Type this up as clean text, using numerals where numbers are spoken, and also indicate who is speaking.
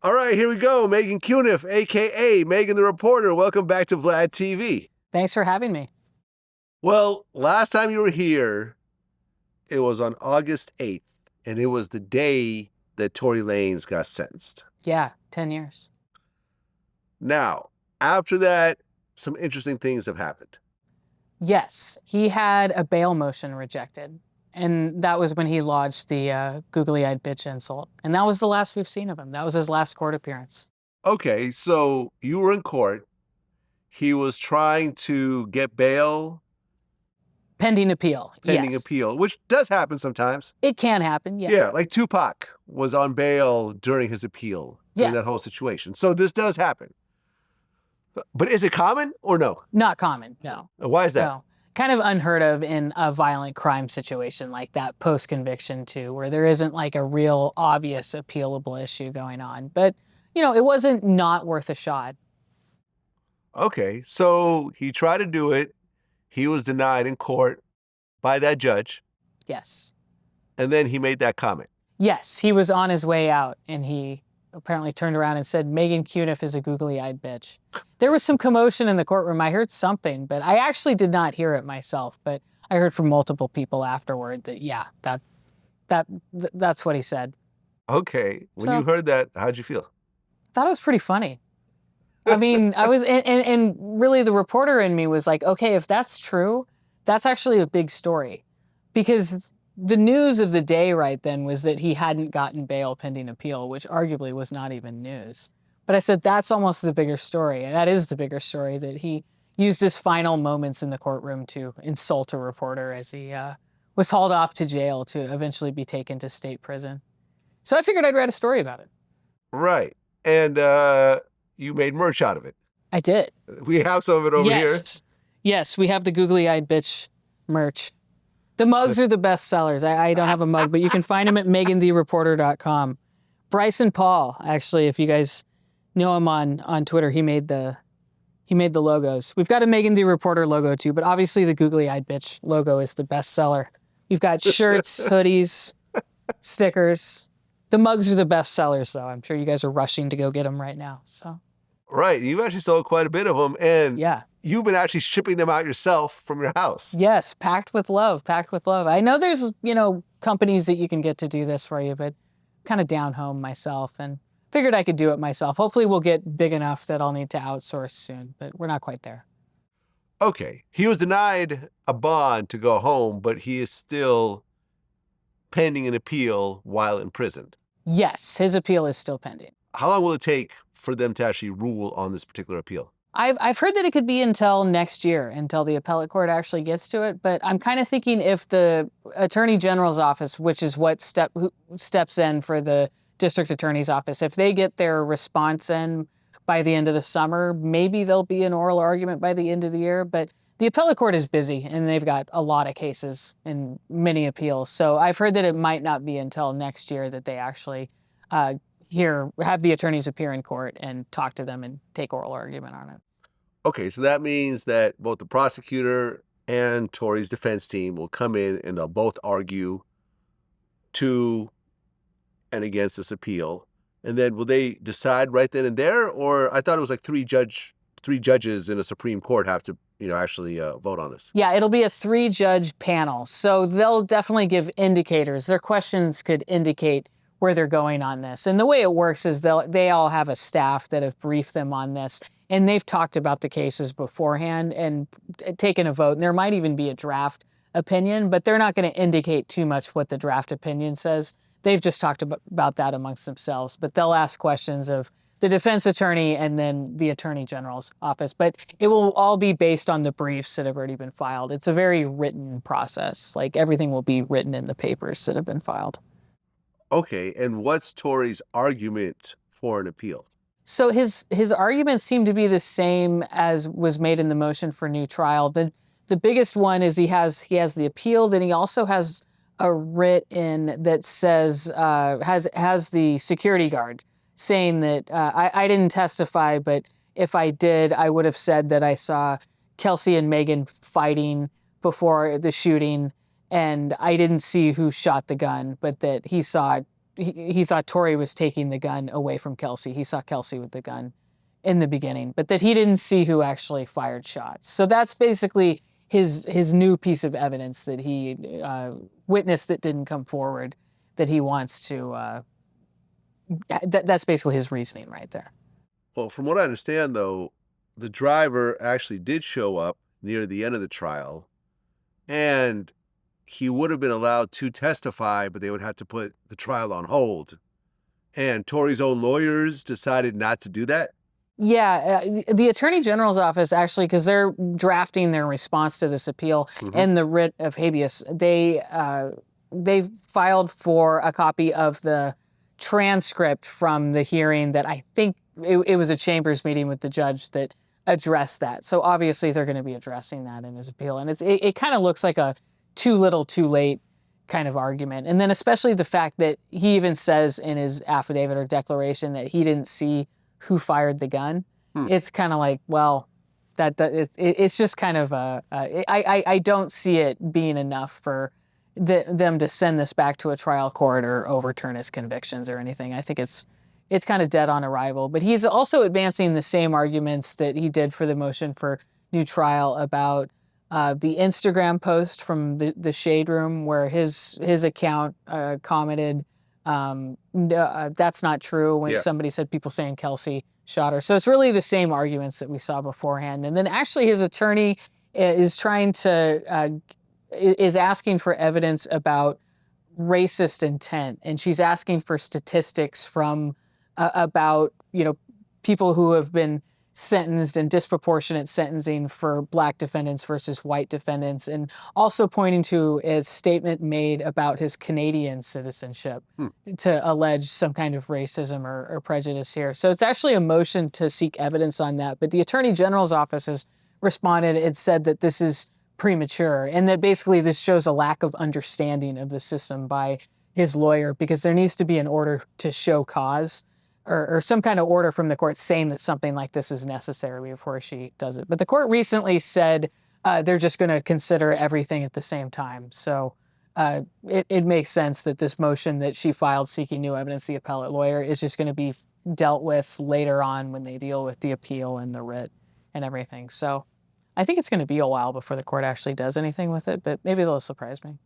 Speaker 1: All right, here we go. Meghann Cuniff, a.k.a. Meghann the Reporter. Welcome back to Vlad TV.
Speaker 2: Thanks for having me.
Speaker 1: Well, last time you were here, it was on August 8th, and it was the day that Tory Lanez got sentenced.
Speaker 2: Yeah, 10 years.
Speaker 1: Now, after that, some interesting things have happened.
Speaker 2: Yes, he had a bail motion rejected. And that was when he lodged the googly-eyed bitch insult. And that was the last we've seen of him. That was his last court appearance.
Speaker 1: Okay, so you were in court. He was trying to get bail.
Speaker 2: Pending appeal,
Speaker 1: Pending
Speaker 2: yes.
Speaker 1: appeal, which does happen sometimes.
Speaker 2: It can happen, yeah.
Speaker 1: Yeah, like Tupac was on bail during his appeal, during that whole situation. So this does happen. But is it common or no?
Speaker 2: Not common, no.
Speaker 1: Why is that?
Speaker 2: No. Kind of unheard of in a violent crime situation like that, post-conviction too, where there isn't like a real obvious appealable issue going on. But, you know, it wasn't not worth a shot.
Speaker 1: Okay, so he tried to do it. He was denied in court by that judge.
Speaker 2: Yes.
Speaker 1: And then he made that comment.
Speaker 2: Yes, he was on his way out and he apparently turned around and said, Meghann Cuniff is a googly-eyed bitch. There was some commotion in the courtroom. I heard something, but I actually did not hear it myself. But I heard from multiple people afterward that, yeah, that's what he said.
Speaker 1: Okay. When you heard that, how'd you feel?
Speaker 2: I thought it was pretty funny. I mean, I was, and really the reporter in me was like, okay, if that's true, that's actually a big story. Because the news of the day right then was that he hadn't gotten bail pending appeal, which arguably was not even news. But I said, that's almost the bigger story. And that is the bigger story, that he used his final moments in the courtroom to insult a reporter as he was hauled off to jail to eventually be taken to state prison. So I figured I'd write a story about it.
Speaker 1: Right. And you made merch out of it.
Speaker 2: I did.
Speaker 1: We have some of it over here.
Speaker 2: Yes, we have the googly-eyed bitch merch. The mugs are the best sellers. I don't have a mug, but you can find them at meganthereporter.com. Bryson Paul, actually, if you guys know him on Twitter, he made the logos. We've got a Meghann the Reporter logo too, but obviously the googly-eyed bitch logo is the best seller. We've got shirts, hoodies, stickers. The mugs are the best sellers, though. I'm sure you guys are rushing to go get them right now. So.
Speaker 1: Right. You've actually sold quite a bit of them, and
Speaker 2: yeah.
Speaker 1: You've been actually shipping them out yourself from your house.
Speaker 2: Yes, packed with love, packed with love. I know there's, companies that you can get to do this for you, but kind of down home myself and figured I could do it myself. Hopefully we'll get big enough that I'll need to outsource soon, but we're not quite there.
Speaker 1: Okay. He was denied a bond to go home, but he is still pending an appeal while imprisoned.
Speaker 2: Yes, his appeal is still pending.
Speaker 1: How long will it take for them to actually rule on this particular appeal?
Speaker 2: I've heard that it could be until next year, until the appellate court actually gets to it. But I'm kind of thinking if the Attorney General's office, which is what steps in for the district attorney's office, if they get their response in by the end of the summer, maybe there'll be an oral argument by the end of the year. But the appellate court is busy and they've got a lot of cases and many appeals. So I've heard that it might not be until next year that they actually have the attorneys appear in court and talk to them and take oral argument on it.
Speaker 1: Okay, so that means that both the prosecutor and Tory's defense team will come in and they'll both argue to and against this appeal. And then will they decide right then and there? Or I thought it was like three judges in a Supreme Court have to, actually vote on this.
Speaker 2: Yeah, it'll be a 3-judge panel. So they'll definitely give indicators. Their questions could indicate where they're going on this. And the way it works is they all have a staff that have briefed them on this. And they've talked about the cases beforehand and taken a vote. And there might even be a draft opinion, but they're not going to indicate too much what the draft opinion says. They've just talked about that amongst themselves. But they'll ask questions of the defense attorney and then the Attorney General's office. But it will all be based on the briefs that have already been filed. It's a very written process. Like everything will be written in the papers that have been filed.
Speaker 1: Okay, and what's Tory's argument for an appeal?
Speaker 2: So his arguments seem to be the same as was made in the motion for new trial. The biggest one is he has the appeal, then he also has a writ in that says has the security guard saying that I didn't testify, but if I did, I would have said that I saw Kelsey and Meghann fighting before the shooting, and I didn't see who shot the gun, but that he saw he thought Tory was taking the gun away from Kelsey. He saw Kelsey with the gun in the beginning, but that he didn't see who actually fired shots. So that's basically his new piece of evidence that he witnessed that didn't come forward, that he wants to. That's basically his reasoning right there.
Speaker 1: Well, from what I understand, though, the driver actually did show up near the end of the trial, and he would have been allowed to testify, but they would have to put the trial on hold. And Tory's own lawyers decided not to do that.
Speaker 2: Yeah, the Attorney General's office actually, because they're drafting their response to this appeal and the writ of habeas, they filed for a copy of the transcript from the hearing that I think it was a chambers meeting with the judge that addressed that. So obviously they're going to be addressing that in his appeal, and it kind of looks like a too little, too late kind of argument. And then especially the fact that he even says in his affidavit or declaration that he didn't see who fired the gun. It's kind of like, well, it's just kind of I don't see it being enough for them to send this back to a trial court or overturn his convictions or anything. I think it's kind of dead on arrival. But he's also advancing the same arguments that he did for the motion for new trial about the Instagram post from the Shade Room where his account commented, that's not true, when somebody said people saying Kelsey shot her. So it's really the same arguments that we saw beforehand. And then actually his attorney is trying to is asking for evidence about racist intent, and she's asking for statistics from about people who have been sentenced in disproportionate sentencing for Black defendants versus white defendants, and also pointing to a statement made about his Canadian citizenship to allege some kind of racism or prejudice here. So it's actually a motion to seek evidence on that. But the Attorney General's office has responded and said that this is premature, and that basically this shows a lack of understanding of the system by his lawyer, because there needs to be an order to show cause, or some kind of order from the court saying that something like this is necessary before she does it. But the court recently said they're just going to consider everything at the same time. So it makes sense that this motion that she filed seeking new evidence, the appellate lawyer, is just going to be dealt with later on when they deal with the appeal and the writ and everything. So I think it's going to be a while before the court actually does anything with it, but maybe they'll surprise me.